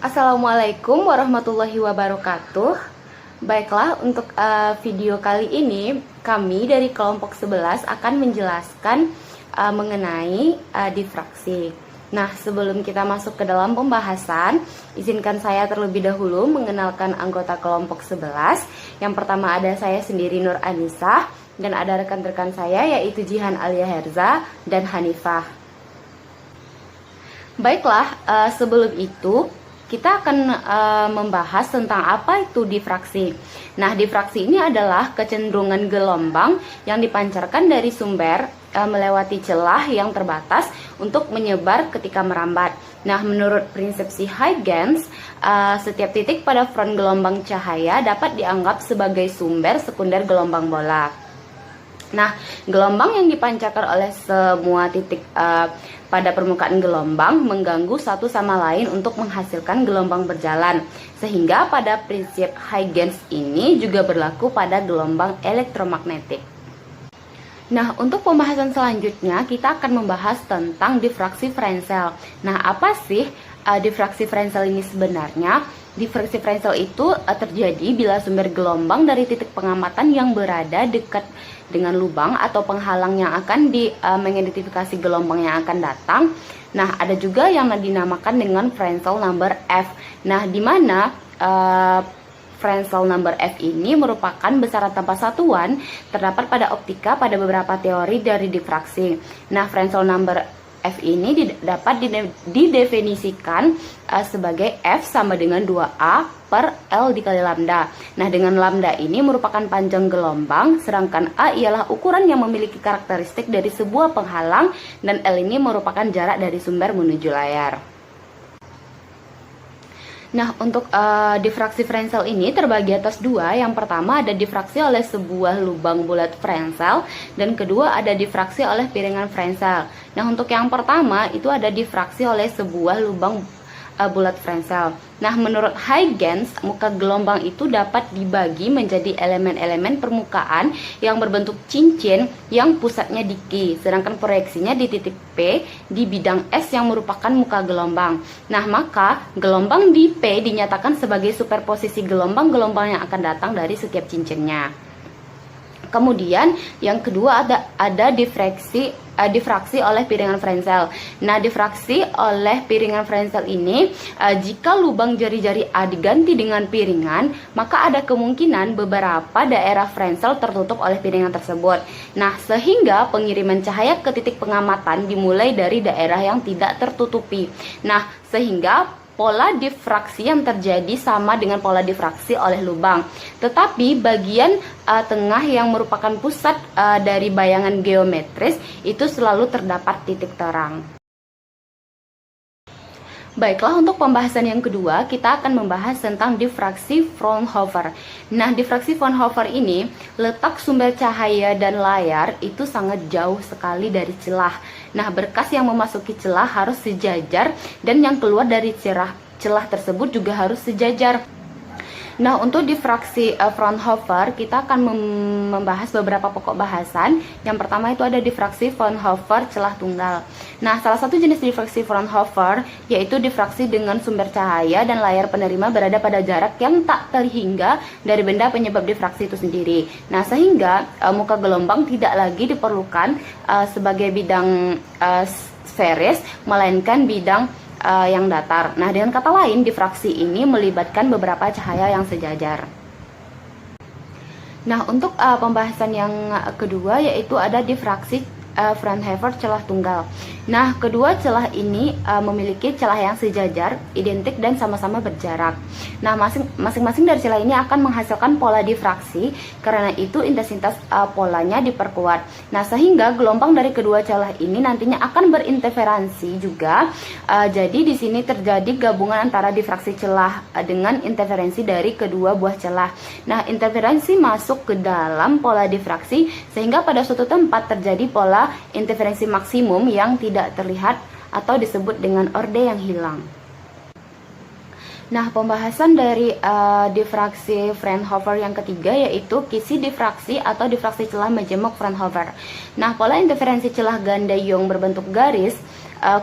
Assalamualaikum warahmatullahi wabarakatuh. Baiklah, untuk video kali ini kami dari kelompok 11 akan menjelaskan mengenai difraksi. Nah, sebelum kita masuk ke dalam pembahasan, izinkan saya terlebih dahulu mengenalkan anggota kelompok 11. Yang pertama ada saya sendiri, Nur Anissa, dan ada rekan-rekan saya yaitu Jihan Alia Herza dan Hanifah. Baiklah, sebelum itu kita akan membahas tentang apa itu difraksi. Nah, difraksi ini adalah kecenderungan gelombang yang dipancarkan dari sumber melewati celah yang terbatas untuk menyebar ketika merambat. Nah, menurut prinsip si Huygens, setiap titik pada front gelombang cahaya dapat dianggap sebagai sumber sekunder gelombang bola. Nah, gelombang yang dipancarkan oleh semua titik pada permukaan gelombang mengganggu satu sama lain untuk menghasilkan gelombang berjalan. Sehingga pada prinsip Huygens ini juga berlaku pada gelombang elektromagnetik. Nah, untuk pembahasan selanjutnya kita akan membahas tentang difraksi Fresnel. Nah, apa sih difraksi Fresnel ini sebenarnya? Difraksi Fresnel itu terjadi bila sumber gelombang dari titik pengamatan yang berada dekat dengan lubang atau penghalang yang akan mengidentifikasi gelombang yang akan datang. Nah, ada juga yang dinamakan dengan Fresnel number F. Nah, di mana Fresnel number F ini merupakan besaran tanpa satuan terdapat pada optika pada beberapa teori dari difraksi. Nah, Fresnel number F ini dapat didefinisikan sebagai F sama dengan 2A per L dikali lambda. Nah, dengan lambda ini merupakan panjang gelombang, sedangkan A ialah ukuran yang memiliki karakteristik dari sebuah penghalang, dan L ini merupakan jarak dari sumber menuju layar. Nah, untuk difraksi Fresnel ini terbagi atas dua. Yang pertama ada difraksi oleh sebuah lubang bulat Fresnel, dan kedua ada difraksi oleh piringan Fresnel. Nah, untuk yang pertama itu ada difraksi oleh sebuah lubang bulat Fresnel. Nah, menurut Huygens, muka gelombang itu dapat dibagi menjadi elemen-elemen permukaan yang berbentuk cincin yang pusatnya di Q, sedangkan proyeksinya di titik P di bidang S yang merupakan muka gelombang. Nah, maka gelombang di P dinyatakan sebagai superposisi gelombang-gelombang yang akan datang dari setiap cincinnya. Kemudian yang kedua ada difraksi oleh piringan Fresnel. Nah, difraksi oleh piringan Fresnel ini jika lubang jari-jari A diganti dengan piringan, maka ada kemungkinan beberapa daerah Fresnel tertutup oleh piringan tersebut. Nah, sehingga pengiriman cahaya ke titik pengamatan dimulai dari daerah yang tidak tertutupi. Nah, sehingga pola difraksi yang terjadi sama dengan pola difraksi oleh lubang. Tetapi bagian tengah yang merupakan pusat dari bayangan geometris itu selalu terdapat titik terang. Baiklah, untuk pembahasan yang kedua kita akan membahas tentang difraksi Fraunhofer. Nah, difraksi Fraunhofer ini letak sumber cahaya dan layar itu sangat jauh sekali dari celah. Nah, berkas yang memasuki celah harus sejajar dan yang keluar dari celah tersebut juga harus sejajar. Nah, untuk difraksi Fraunhofer kita akan membahas beberapa pokok bahasan. Yang pertama itu ada difraksi Fraunhofer celah tunggal. Nah, salah satu jenis difraksi Fraunhofer yaitu difraksi dengan sumber cahaya dan layar penerima berada pada jarak yang tak terhingga dari benda penyebab difraksi itu sendiri. Nah, sehingga muka gelombang tidak lagi diperlukan sebagai bidang sferis, melainkan bidang yang datar. Nah, dengan kata lain, difraksi ini melibatkan beberapa cahaya yang sejajar. Nah, untuk pembahasan yang kedua yaitu ada difraksi Fraunhofer celah tunggal. Nah, kedua celah ini memiliki celah yang sejajar, identik dan sama-sama berjarak. Nah, masing-masing dari celah ini akan menghasilkan pola difraksi, karena itu intensitas polanya diperkuat. Nah, sehingga gelombang dari kedua celah ini nantinya akan berinterferensi juga. Jadi di sini terjadi gabungan antara difraksi celah dengan interferensi dari kedua buah celah. Nah, interferensi masuk ke dalam pola difraksi sehingga pada suatu tempat terjadi pola interferensi maksimum yang tidak terlihat atau disebut dengan orde yang hilang. Nah, pembahasan dari difraksi Fraunhofer yang ketiga yaitu kisi difraksi atau difraksi celah majemuk Fraunhofer. Nah, pola interferensi celah ganda Young berbentuk garis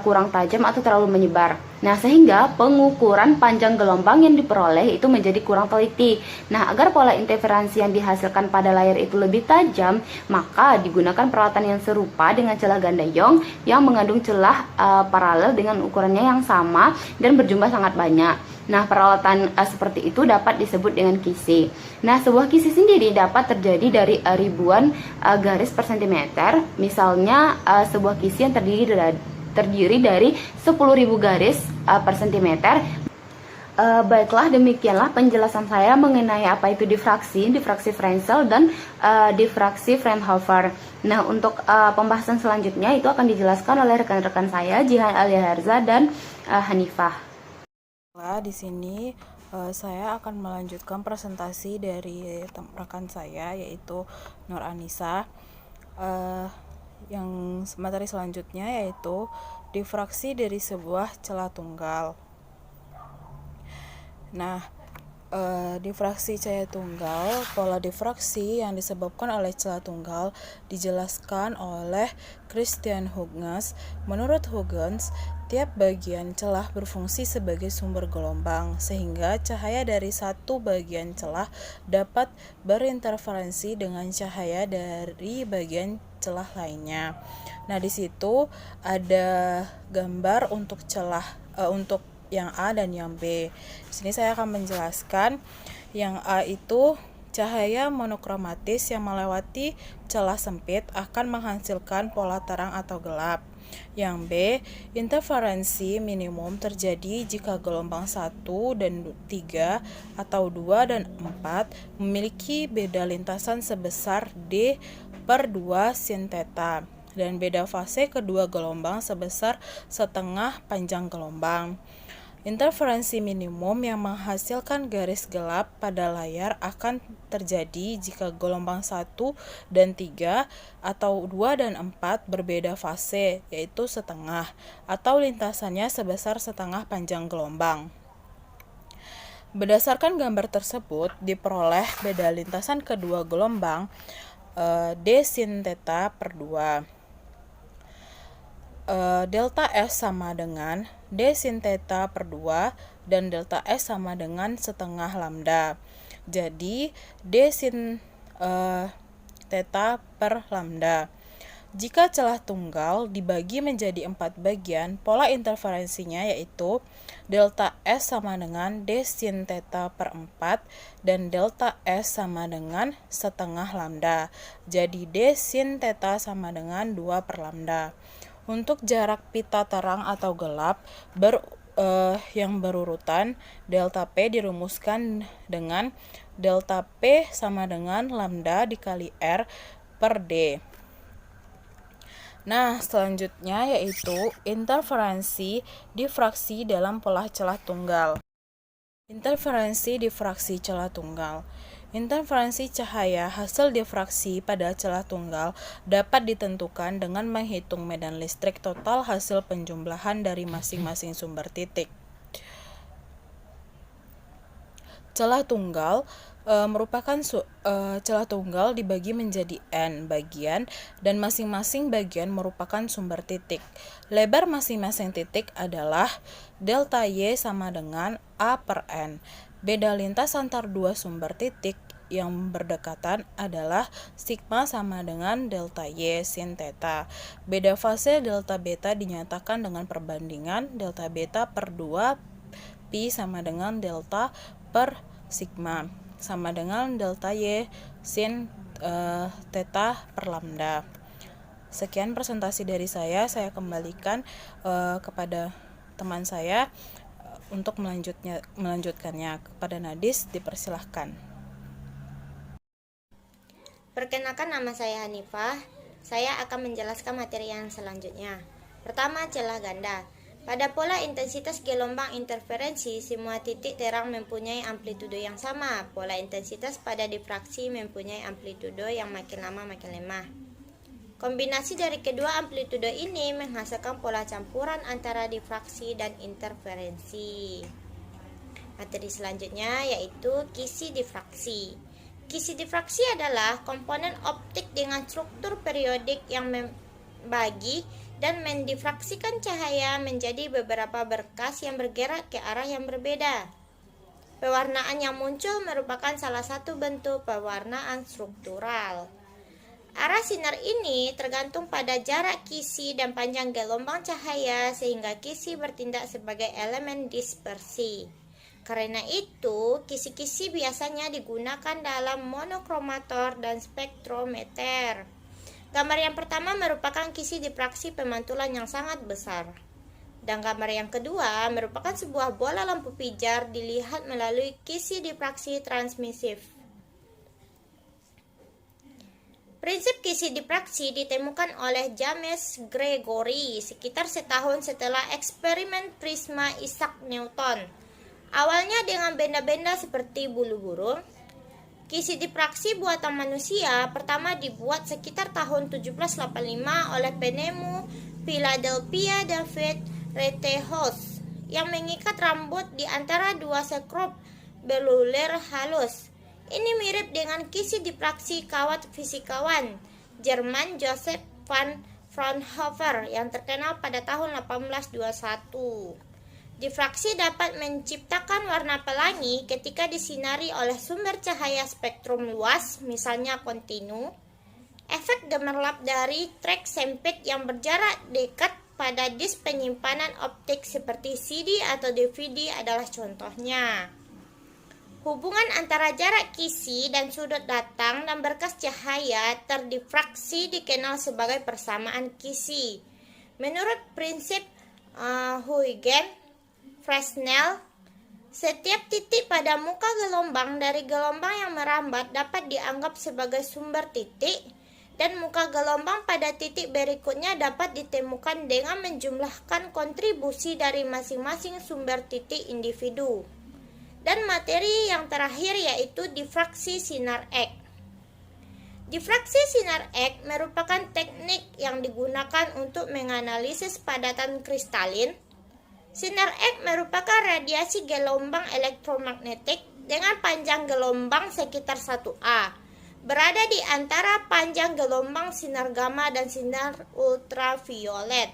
kurang tajam atau terlalu menyebar. Nah, sehingga pengukuran panjang gelombang yang diperoleh itu menjadi kurang teliti. Nah, agar pola interferensi yang dihasilkan pada layar itu lebih tajam, maka digunakan peralatan yang serupa dengan celah ganda Young yang mengandung celah paralel dengan ukurannya yang sama dan berjumlah sangat banyak. Nah, peralatan seperti itu dapat disebut dengan kisi. Nah, sebuah kisi sendiri dapat terjadi dari ribuan garis per sentimeter. Misalnya, sebuah kisi yang terdiri dari 10.000 garis per sentimeter. Baiklah, demikianlah penjelasan saya mengenai apa itu difraksi Fresnel dan difraksi Fraunhofer. Nah, untuk pembahasan selanjutnya itu akan dijelaskan oleh rekan-rekan saya, Jihan Aliharza dan Hanifah. Di sini saya akan melanjutkan presentasi dari rekan saya, yaitu Nur Anissa. Yang materi selanjutnya yaitu difraksi dari sebuah celah tunggal. Nah, difraksi cahaya tunggal, pola difraksi yang disebabkan oleh celah tunggal dijelaskan oleh Christian Huygens. Menurut Huygens, tiap bagian celah berfungsi sebagai sumber gelombang, sehingga cahaya dari satu bagian celah dapat berinterferensi dengan cahaya dari bagian celah lainnya. Nah, di situ ada gambar untuk celah untuk yang A dan yang B. Di sini saya akan menjelaskan yang A itu cahaya monokromatis yang melewati celah sempit akan menghasilkan pola terang atau gelap. Yang B, interferensi minimum terjadi jika gelombang 1 dan 3 atau 2 dan 4 memiliki beda lintasan sebesar D/2 sin theta dan beda fase kedua gelombang sebesar setengah panjang gelombang. Interferensi minimum yang menghasilkan garis gelap pada layar akan terjadi jika gelombang 1 dan 3 atau 2 dan 4 berbeda fase, yaitu setengah, atau lintasannya sebesar setengah panjang gelombang. Berdasarkan gambar tersebut, diperoleh beda lintasan kedua gelombang D sin theta per 2. Delta S sama dengan D sin theta per 2 dan delta S sama dengan setengah lambda. Jadi D sin theta per lambda. Jika celah tunggal dibagi menjadi 4 bagian, pola interferensinya yaitu delta S sama dengan D sin theta per 4 dan delta S sama dengan setengah lambda. Jadi D sin theta sama dengan 2 per lambda. Untuk jarak pita terang atau gelap yang berurutan, delta P dirumuskan dengan delta P sama dengan lambda dikali R per D. Nah, selanjutnya yaitu interferensi difraksi dalam pola celah tunggal. Interferensi difraksi celah tunggal. Interferensi cahaya hasil difraksi pada celah tunggal dapat ditentukan dengan menghitung medan listrik total hasil penjumlahan dari masing-masing sumber titik. Celah tunggal merupakan celah tunggal dibagi menjadi N bagian dan masing-masing bagian merupakan sumber titik. Lebar masing-masing titik adalah delta Y sama dengan A per N. Beda lintas antar dua sumber titik yang berdekatan adalah sigma sama dengan delta Y sin theta. Beda fase delta beta dinyatakan dengan perbandingan delta beta per 2 pi sama dengan delta per sigma sama dengan delta Y sin theta per lambda. Sekian presentasi dari saya kembalikan kepada teman saya untuk melanjutkannya. Kepada Nadis, dipersilahkan. Perkenalkan, nama saya Hanifah. Saya akan menjelaskan materi yang selanjutnya. Pertama, celah ganda. Pada pola intensitas gelombang interferensi, semua titik terang mempunyai amplitudo yang sama. Pola intensitas pada difraksi mempunyai amplitudo yang makin lama makin lemah. Kombinasi dari kedua amplitudo ini menghasilkan pola campuran antara difraksi dan interferensi. Materi selanjutnya yaitu kisi difraksi. Kisi difraksi adalah komponen optik dengan struktur periodik yang membagi dan mendifraksikan cahaya menjadi beberapa berkas yang bergerak ke arah yang berbeda. Pewarnaan yang muncul merupakan salah satu bentuk pewarnaan struktural. Arah sinar ini tergantung pada jarak kisi dan panjang gelombang cahaya sehingga kisi bertindak sebagai elemen dispersi. Karena itu, kisi-kisi biasanya digunakan dalam monokromator dan spektrometer. Gambar yang pertama merupakan kisi difraksi pemantulan yang sangat besar. Dan gambar yang kedua merupakan sebuah bola lampu pijar dilihat melalui kisi difraksi transmisif. Prinsip kisi difraksi ditemukan oleh James Gregory sekitar setahun setelah eksperimen prisma Isaac Newton. Awalnya dengan benda-benda seperti bulu burung, kisi difraksi buatan manusia pertama dibuat sekitar tahun 1785 oleh penemu Philadelphia David Retehouser yang mengikat rambut di antara dua sekrup beluler halus. Ini mirip dengan kisi difraksi kawat fisikawan Jerman Joseph van Fraunhofer yang terkenal pada tahun 1821. Difraksi dapat menciptakan warna pelangi ketika disinari oleh sumber cahaya spektrum luas, misalnya kontinu. Efek gemerlap dari trek sempit yang berjarak dekat pada disk penyimpanan optik seperti CD atau DVD adalah contohnya. Hubungan antara jarak kisi dan sudut datang dan berkas cahaya terdifraksi dikenal sebagai persamaan kisi. Menurut prinsip Huygens Fresnel, setiap titik pada muka gelombang dari gelombang yang merambat dapat dianggap sebagai sumber titik, dan muka gelombang pada titik berikutnya dapat ditemukan dengan menjumlahkan kontribusi dari masing-masing sumber titik individu. Dan materi yang terakhir yaitu difraksi sinar X. Difraksi sinar X merupakan teknik yang digunakan untuk menganalisis padatan kristalin. Sinar X merupakan radiasi gelombang elektromagnetik dengan panjang gelombang sekitar 1A. Berada di antara panjang gelombang sinar gamma dan sinar ultraviolet.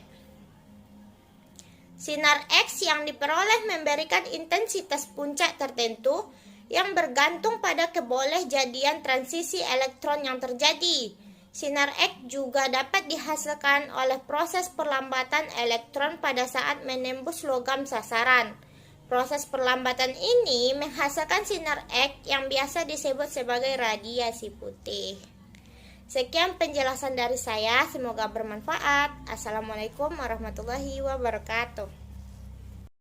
Sinar X yang diperoleh memberikan intensitas puncak tertentu yang bergantung pada kebolehjadian transisi elektron yang terjadi. Sinar X juga dapat dihasilkan oleh proses perlambatan elektron pada saat menembus logam sasaran. Proses perlambatan ini menghasilkan sinar X yang biasa disebut sebagai radiasi putih. Sekian penjelasan dari saya, semoga bermanfaat. Assalamualaikum warahmatullahi wabarakatuh.